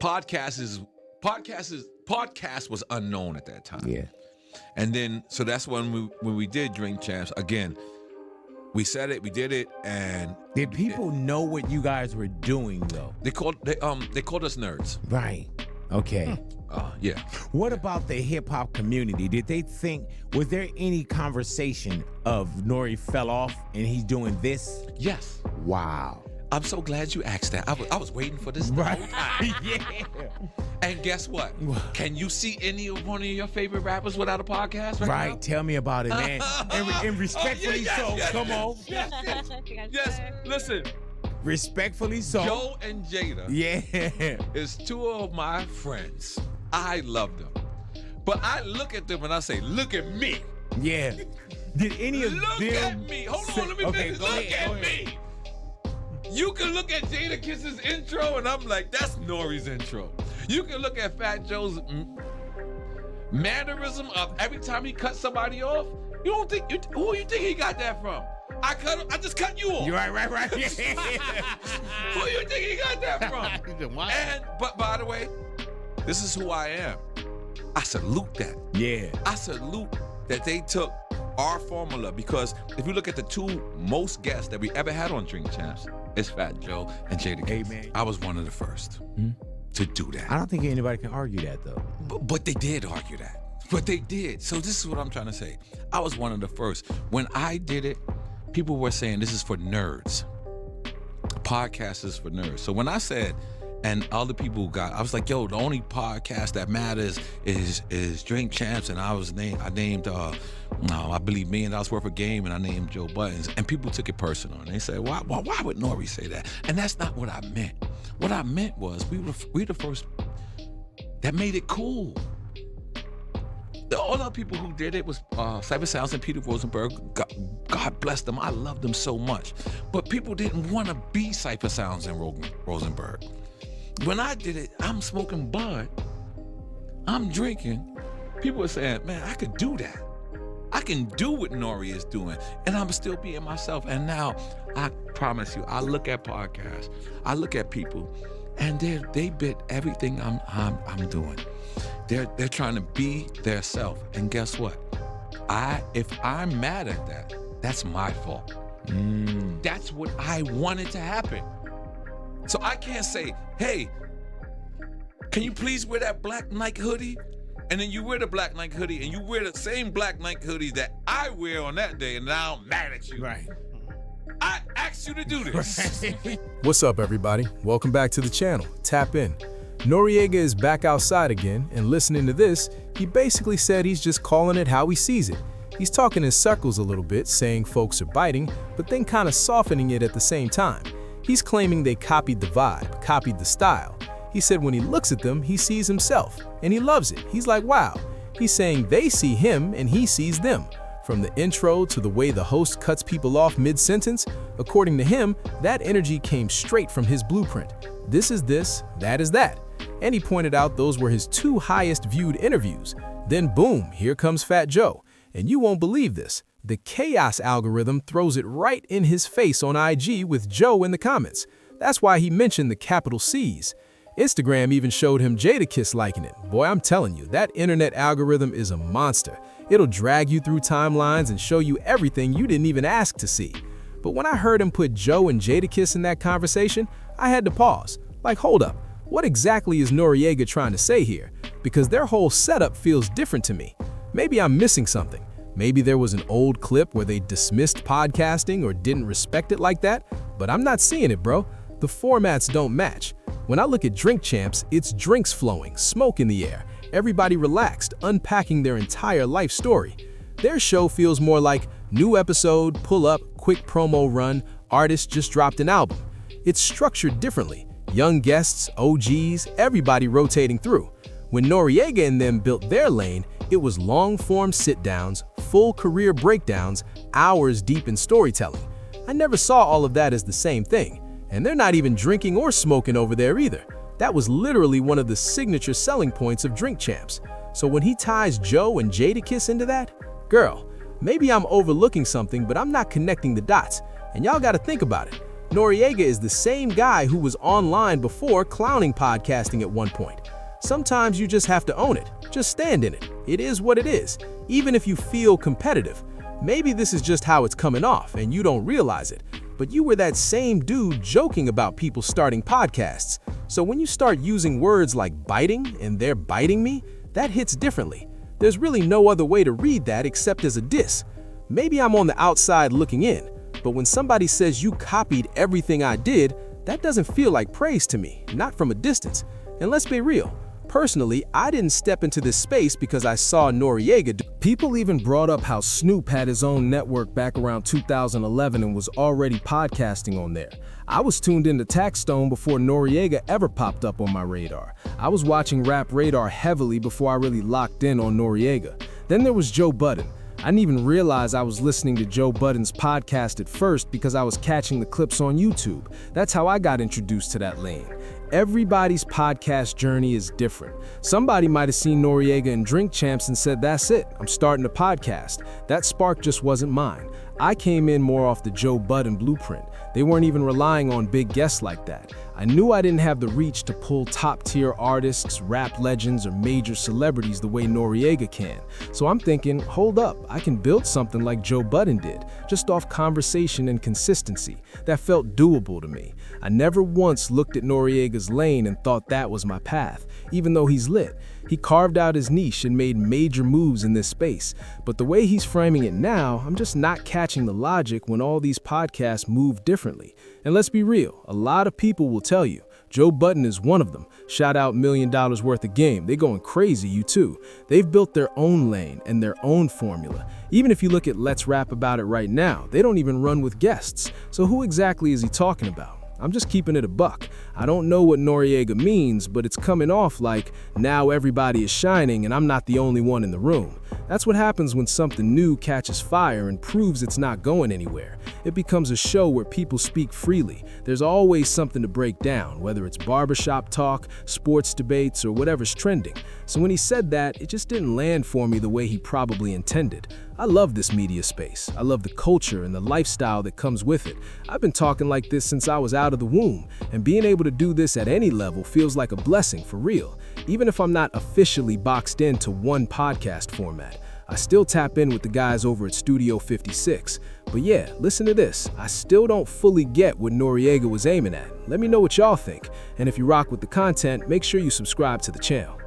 podcast was unknown at that time. Yeah. And then so that's when we did Drink Champs again. We said it, we did it, and did people know what you guys were doing though? They called us nerds. Right. Okay. Yeah. What about the hip hop community? Did they think, was there any conversation of N.O.R.E fell off and he's doing this? Yes. Wow. I'm so glad you asked that. I was waiting for this. Right. Yeah. And guess what? Can you see any of one of your favorite rappers without a podcast right now? Tell me about it, man. And respectfully so. Come on. Yes. Listen. Respectfully so. Joe and Jada. Yeah. Is two of my friends. I love them. But I look at them and I say, look at me. Yeah. Did any of look them... Look at me. Hold on, let me finish. Look at me. You can look at Jadakiss's intro and I'm like, that's N.O.R.E's intro. You can look at Fat Joe's mannerism of every time he cuts somebody off. You don't think, who you think he got that from? I just cut you off. You're right. Who you think he got that from? But by the way, this is who I am. I salute that. Yeah. I salute that they took our formula, because if you look at the two most guests that we ever had on Drink Champs, it's Fat Joe and Jadakiss. Amen. I was one of the first to do that. I don't think anybody can argue that though. But they did argue that. But they did. So this is what I'm trying to say. I was one of the first. When I did it, people were saying this is for nerds. Podcast is for nerds. So when I said, and other people I was like, yo, the only podcast that matters is Drink Champs, and I named I believe $1 million worth of game, and I named Joe Buttons, and people took it personal, and they said, why would N.O.R.E say that? And that's not what I meant. What I meant was we the first that made it cool. The other people who did it was Cypher Sounds and Peter Rosenberg. God bless them. I love them so much. But people didn't want to be Cypher Sounds and Rosenberg. When I did it, I'm smoking bud. I'm drinking. People were saying, man, I could do that. I can do what N.O.R.E is doing, and I'm still being myself. And now, I promise you, I look at podcasts, I look at people, and they bit everything I'm doing. They're trying to be their self, and guess what? If I'm mad at that, that's my fault. That's what I wanted to happen. So I can't say, hey, can you please wear that black Nike hoodie? And then you wear the black Nike hoodie, and you wear the same black Nike hoodie that I wear on that day, and now I'm mad at you. Right. I asked you to do this. What's up, everybody? Welcome back to the channel. Tap in. N.O.R.E is back outside again, and listening to this, he basically said he's just calling it how he sees it. He's talking in circles a little bit, saying folks are biting, but then kind of softening it at the same time. He's claiming they copied the vibe, copied the style. He said when he looks at them, he sees himself, and he loves it. He's like, wow. He's saying they see him and he sees them. From the intro to the way the host cuts people off mid-sentence, according to him, that energy came straight from his blueprint. This is this, that is that. And he pointed out those were his 2 highest viewed interviews. Then boom, here comes Fat Joe. And you won't believe this. The chaos algorithm throws it right in his face on IG with Joe in the comments. That's why he mentioned the capital C's. Instagram even showed him Jadakiss liking it. Boy, I'm telling you, that internet algorithm is a monster. It'll drag you through timelines and show you everything you didn't even ask to see. But when I heard him put Joe and Jadakiss in that conversation, I had to pause. Like, hold up, what exactly is N.O.R.E trying to say here? Because their whole setup feels different to me. Maybe I'm missing something. Maybe there was an old clip where they dismissed podcasting or didn't respect it like that, but I'm not seeing it, bro. The formats don't match. When I look at Drink Champs, it's drinks flowing, smoke in the air, everybody relaxed, unpacking their entire life story. Their show feels more like new episode, pull up, quick promo run, artist just dropped an album. It's structured differently. Young guests, OGs, everybody rotating through. When N.O.R.E and them built their lane, it was long-form sit-downs, full career breakdowns, hours deep in storytelling. I never saw all of that as the same thing. And they're not even drinking or smoking over there either. That was literally one of the signature selling points of Drink Champs. So when he ties Joe and Jadakiss into that, girl, maybe I'm overlooking something, but I'm not connecting the dots. And y'all gotta think about it. Noriega is the same guy who was online before clowning podcasting at one point. Sometimes you just have to own it. Just stand in it. It is what it is, even if you feel competitive. Maybe this is just how it's coming off and you don't realize it, but you were that same dude joking about people starting podcasts. So when you start using words like biting and they're biting me, that hits differently. There's really no other way to read that except as a diss. Maybe I'm on the outside looking in, but when somebody says you copied everything I did, that doesn't feel like praise to me, not from a distance. And let's be real. Personally, I didn't step into this space because I saw Noriega do. People even brought up how Snoop had his own network back around 2011 and was already podcasting on there. I was tuned into Taxstone before Noriega ever popped up on my radar. I was watching Rap Radar heavily before I really locked in on Noriega. Then there was Joe Budden. I didn't even realize I was listening to Joe Budden's podcast at first because I was catching the clips on YouTube. That's how I got introduced to that lane. Everybody's podcast journey is different. Somebody might have seen Noriega in Drink Champs and said, that's it, I'm starting a podcast. That spark just wasn't mine. I came in more off the Joe Budden blueprint. They weren't even relying on big guests like that. I knew I didn't have the reach to pull top-tier artists, rap legends, or major celebrities the way Noriega can. So I'm thinking, hold up, I can build something like Joe Budden did, just off conversation and consistency. That felt doable to me. I never once looked at Noriega's lane and thought that was my path, even though he's lit. He carved out his niche and made major moves in this space. But the way he's framing it now, I'm just not catching the logic when all these podcasts move differently. And let's be real, a lot of people will tell you, Joe Budden is one of them. Shout out $1 Million Worth of Game. They going crazy, you too. They've built their own lane and their own formula. Even if you look at Let's Rap About It right now, they don't even run with guests. So who exactly is he talking about? I'm just keeping it a buck. I don't know what Noriega means, but it's coming off like now everybody is shining and I'm not the only one in the room. That's what happens when something new catches fire and proves it's not going anywhere. It becomes a show where people speak freely. There's always something to break down, whether it's barbershop talk, sports debates, or whatever's trending. So when he said that, it just didn't land for me the way he probably intended. I love this media space. I love the culture and the lifestyle that comes with it. I've been talking like this since I was out of the womb, and being able to do this at any level feels like a blessing for real. Even if I'm not officially boxed into one podcast format, I still tap in with the guys over at Studio 56. But yeah, listen to this. I still don't fully get what Noriega was aiming at. Let me know what y'all think. And if you rock with the content, make sure you subscribe to the channel.